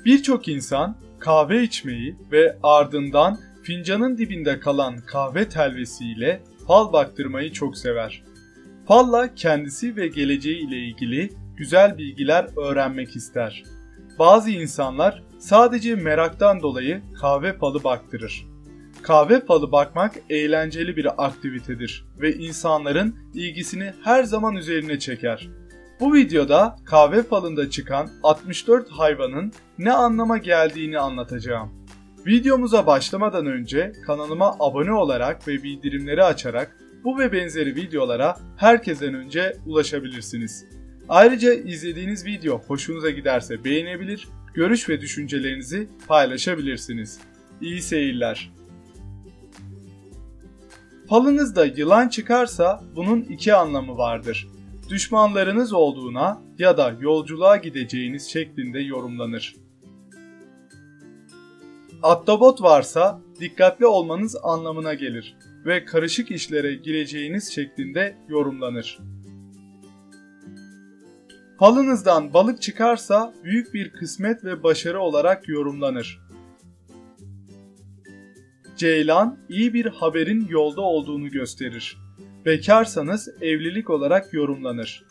Birçok insan kahve içmeyi ve ardından fincanın dibinde kalan kahve telvesiyle fal baktırmayı çok sever. Falla kendisi ve geleceği ile ilgili güzel bilgiler öğrenmek ister. Bazı insanlar sadece meraktan dolayı kahve falı baktırır. Kahve falı bakmak eğlenceli bir aktivitedir ve insanların ilgisini her zaman üzerine çeker. Bu videoda kahve falında çıkan 64 hayvanın ne anlama geldiğini anlatacağım. Videomuza başlamadan önce kanalıma abone olarak ve bildirimleri açarak bu ve benzeri videolara herkesten önce ulaşabilirsiniz. Ayrıca izlediğiniz video hoşunuza giderse beğenebilir, görüş ve düşüncelerinizi paylaşabilirsiniz. İyi seyirler. Falınızda yılan çıkarsa bunun iki anlamı vardır. Düşmanlarınız olduğuna ya da yolculuğa gideceğiniz şeklinde yorumlanır. Ahtapot varsa dikkatli olmanız anlamına gelir ve karışık işlere gireceğiniz şeklinde yorumlanır. Falınızdan balık çıkarsa büyük bir kısmet ve başarı olarak yorumlanır. Ceylan iyi bir haberin yolda olduğunu gösterir. Bekarsanız evlilik olarak yorumlanır.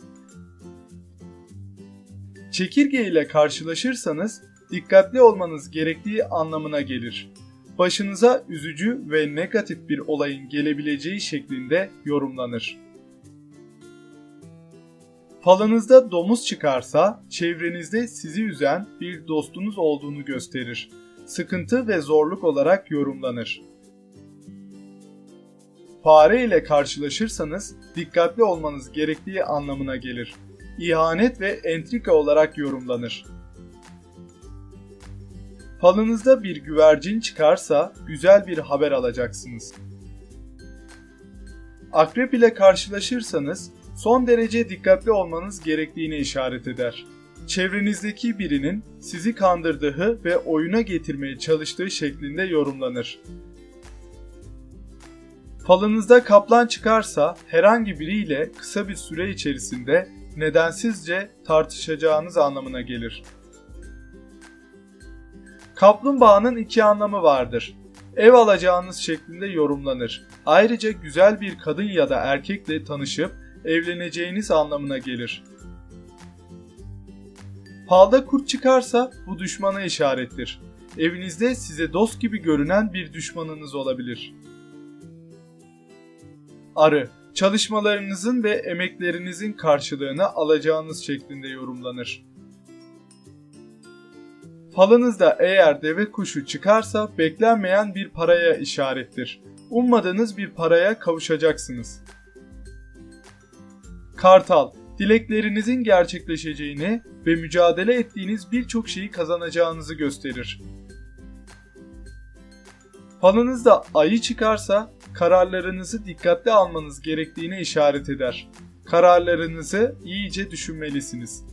Çekirge ile karşılaşırsanız dikkatli olmanız gerektiği anlamına gelir. Başınıza üzücü ve negatif bir olayın gelebileceği şeklinde yorumlanır. Falınızda domuz çıkarsa çevrenizde sizi üzen bir dostunuz olduğunu gösterir. Sıkıntı ve zorluk olarak yorumlanır. Fare ile karşılaşırsanız dikkatli olmanız gerektiği anlamına gelir. İhanet ve entrika olarak yorumlanır. Falınızda bir güvercin çıkarsa güzel bir haber alacaksınız. Akrep ile karşılaşırsanız son derece dikkatli olmanız gerektiğini işaret eder. Çevrenizdeki birinin sizi kandırdığı ve oyuna getirmeye çalıştığı şeklinde yorumlanır. Falınızda kaplan çıkarsa herhangi biriyle kısa bir süre içerisinde nedensizce tartışacağınız anlamına gelir. Kaplumbağanın iki anlamı vardır. Ev alacağınız şeklinde yorumlanır. Ayrıca güzel bir kadın ya da erkekle tanışıp evleneceğiniz anlamına gelir. Falda kurt çıkarsa bu düşmana işarettir. Evinizde size dost gibi görünen bir düşmanınız olabilir. Arı, çalışmalarınızın ve emeklerinizin karşılığını alacağınız şeklinde yorumlanır. Falınızda eğer deve kuşu çıkarsa beklenmeyen bir paraya işarettir. Ummadığınız bir paraya kavuşacaksınız. Kartal, dileklerinizin gerçekleşeceğini ve mücadele ettiğiniz birçok şeyi kazanacağınızı gösterir. Falınızda ayı çıkarsa kararlarınızı dikkatli almanız gerektiğine işaret eder. Kararlarınızı iyice düşünmelisiniz.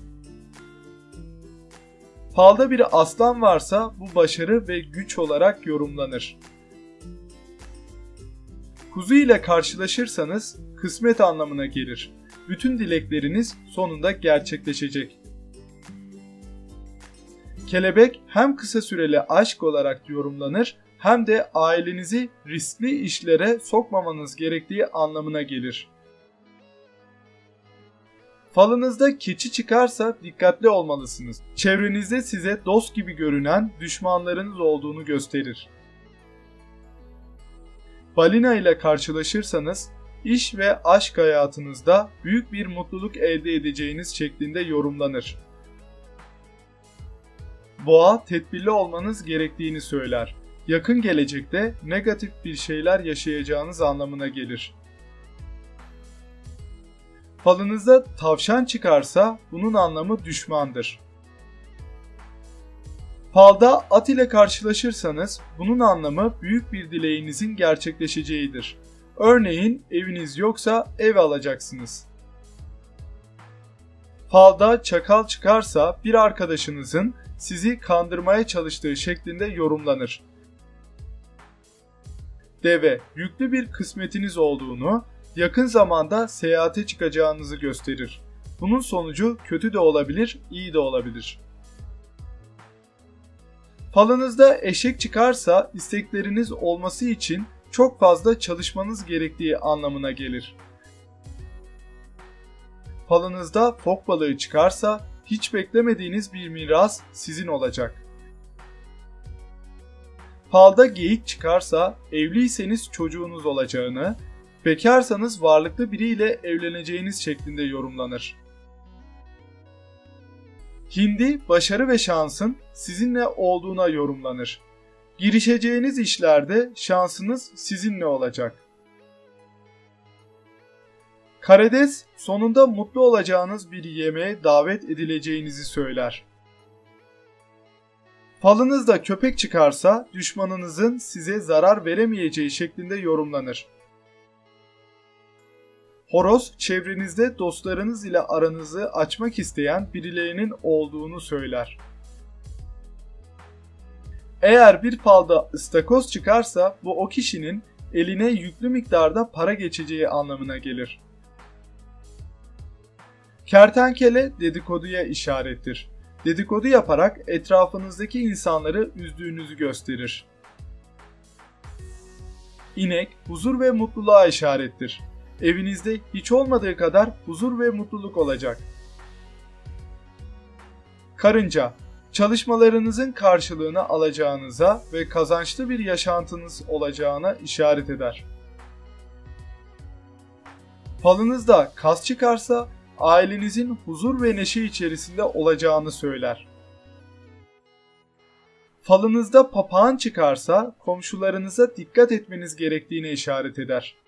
Falda bir aslan varsa bu başarı ve güç olarak yorumlanır. Kuzu ile karşılaşırsanız kısmet anlamına gelir. Bütün dilekleriniz sonunda gerçekleşecek. Kelebek hem kısa süreli aşk olarak yorumlanır hem de ailenizi riskli işlere sokmamanız gerektiği anlamına gelir. Falınızda keçi çıkarsa dikkatli olmalısınız. Çevrenizde size dost gibi görünen düşmanlarınız olduğunu gösterir. Balina ile karşılaşırsanız iş ve aşk hayatınızda büyük bir mutluluk elde edeceğiniz şeklinde yorumlanır. Boğa, tedbirli olmanız gerektiğini söyler. Yakın gelecekte negatif bir şeyler yaşayacağınız anlamına gelir. Falınızda tavşan çıkarsa bunun anlamı düşmandır. Falda at ile karşılaşırsanız bunun anlamı büyük bir dileğinizin gerçekleşeceğidir. Örneğin eviniz yoksa ev alacaksınız. Falda çakal çıkarsa bir arkadaşınızın sizi kandırmaya çalıştığı şeklinde yorumlanır. Deve, yüklü bir kısmetiniz olduğunu, yakın zamanda seyahate çıkacağınızı gösterir. Bunun sonucu kötü de olabilir, iyi de olabilir. Falınızda eşek çıkarsa istekleriniz olması için çok fazla çalışmanız gerektiği anlamına gelir. Falınızda fok balığı çıkarsa hiç beklemediğiniz bir miras sizin olacak. Falda geyik çıkarsa evliyseniz çocuğunuz olacağını, bekarsanız varlıklı biriyle evleneceğiniz şeklinde yorumlanır. Hindi, başarı ve şansın sizinle olduğuna yorumlanır. Girişeceğiniz işlerde şansınız sizinle olacak. Karides, sonunda mutlu olacağınız bir yemeğe davet edileceğinizi söyler. Falınızda köpek çıkarsa düşmanınızın size zarar veremeyeceği şeklinde yorumlanır. Horoz, çevrenizde dostlarınız ile aranızı açmak isteyen birilerinin olduğunu söyler. Eğer bir falda ıstakoz çıkarsa bu o kişinin eline yüklü miktarda para geçeceği anlamına gelir. Kertenkele dedikoduya işarettir. Dedikodu yaparak etrafınızdaki insanları üzdüğünüzü gösterir. İnek, huzur ve mutluluğa işarettir. Evinizde hiç olmadığı kadar huzur ve mutluluk olacak. Karınca, çalışmalarınızın karşılığını alacağınıza ve kazançlı bir yaşantınız olacağına işaret eder. Falınızda kas çıkarsa ailenizin huzur ve neşe içerisinde olacağını söyler. Falınızda papağan çıkarsa komşularınıza dikkat etmeniz gerektiğine işaret eder.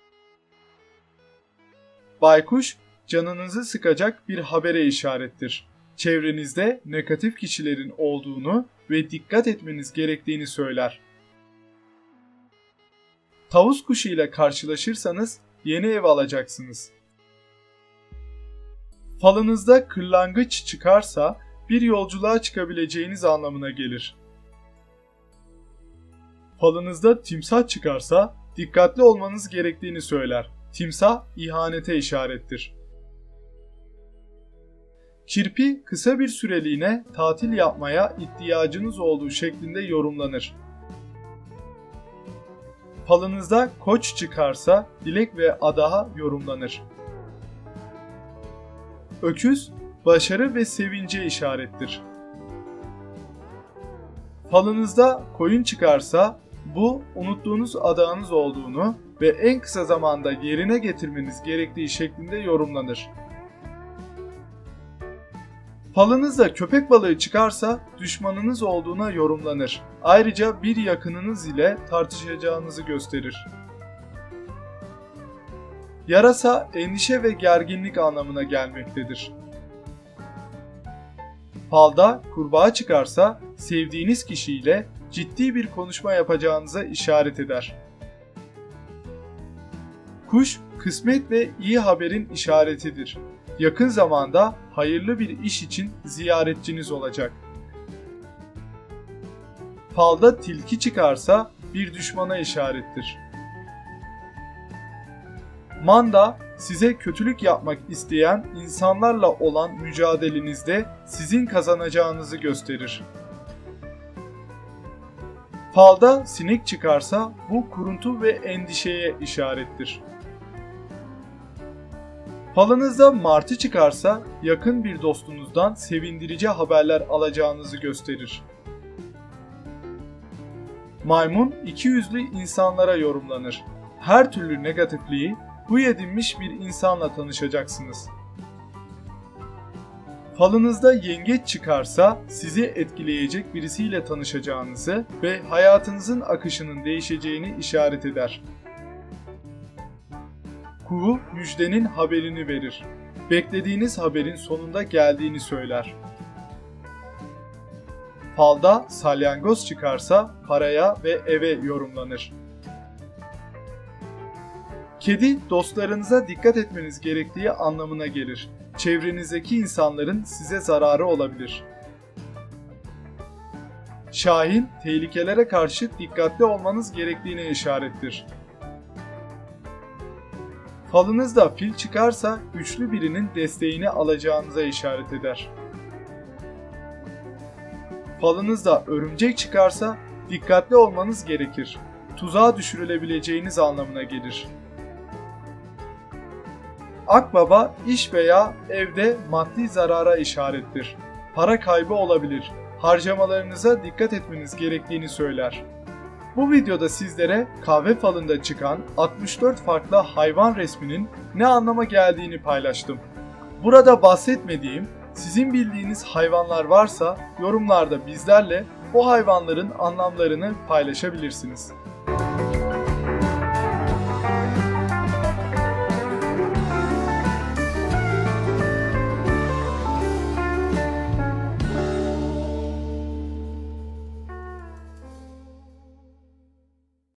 Baykuş, canınızı sıkacak bir habere işarettir. Çevrenizde negatif kişilerin olduğunu ve dikkat etmeniz gerektiğini söyler. Tavus kuşu ile karşılaşırsanız yeni ev alacaksınız. Falınızda kırlangıç çıkarsa bir yolculuğa çıkabileceğiniz anlamına gelir. Falınızda timsah çıkarsa dikkatli olmanız gerektiğini söyler. Timsah ihanete işarettir. Kirpi kısa bir süreliğine tatil yapmaya ihtiyacınız olduğu şeklinde yorumlanır. Falınızda koç çıkarsa dilek ve adaha yorumlanır. Öküz, başarı ve sevince işarettir. Falınızda koyun çıkarsa bu unuttuğunuz adağınız olduğunu ve en kısa zamanda yerine getirmeniz gerektiği şeklinde yorumlanır. Falınızda köpek balığı çıkarsa düşmanınız olduğuna yorumlanır. Ayrıca bir yakınınız ile tartışacağınızı gösterir. Yarasa endişe ve gerginlik anlamına gelmektedir. Falda kurbağa çıkarsa sevdiğiniz kişiyle ciddi bir konuşma yapacağınıza işaret eder. Kuş, kısmet ve iyi haberin işaretidir. Yakın zamanda hayırlı bir iş için ziyaretçiniz olacak. Falda tilki çıkarsa bir düşmana işarettir. Manda, size kötülük yapmak isteyen insanlarla olan mücadelenizde sizin kazanacağınızı gösterir. Falda sinek çıkarsa bu kuruntu ve endişeye işarettir. Falınızda martı çıkarsa yakın bir dostunuzdan sevindirici haberler alacağınızı gösterir. Maymun ikiyüzlü insanlara yorumlanır. Her türlü negatifliği huy edinmiş bir insanla tanışacaksınız. Falınızda yengeç çıkarsa sizi etkileyecek birisiyle tanışacağınızı ve hayatınızın akışının değişeceğini işaret eder. Kuğu müjdenin haberini verir. Beklediğiniz haberin sonunda geldiğini söyler. Falda salyangoz çıkarsa paraya ve eve yorumlanır. Kedi dostlarınıza dikkat etmeniz gerektiği anlamına gelir. Çevrenizdeki insanların size zararı olabilir. Şahin, tehlikelere karşı dikkatli olmanız gerektiğine işarettir. Falınızda fil çıkarsa güçlü birinin desteğini alacağınıza işaret eder. falınızda örümcek çıkarsa dikkatli olmanız gerekir. Tuzağa düşürülebileceğiniz anlamına gelir. Akbaba iş veya evde maddi zarara işarettir. Para kaybı olabilir. Harcamalarınıza dikkat etmeniz gerektiğini söyler. Bu videoda sizlere kahve falında çıkan 64 farklı hayvan resminin ne anlama geldiğini paylaştım. Burada bahsetmediğim, sizin bildiğiniz hayvanlar varsa yorumlarda bizlerle o hayvanların anlamlarını paylaşabilirsiniz.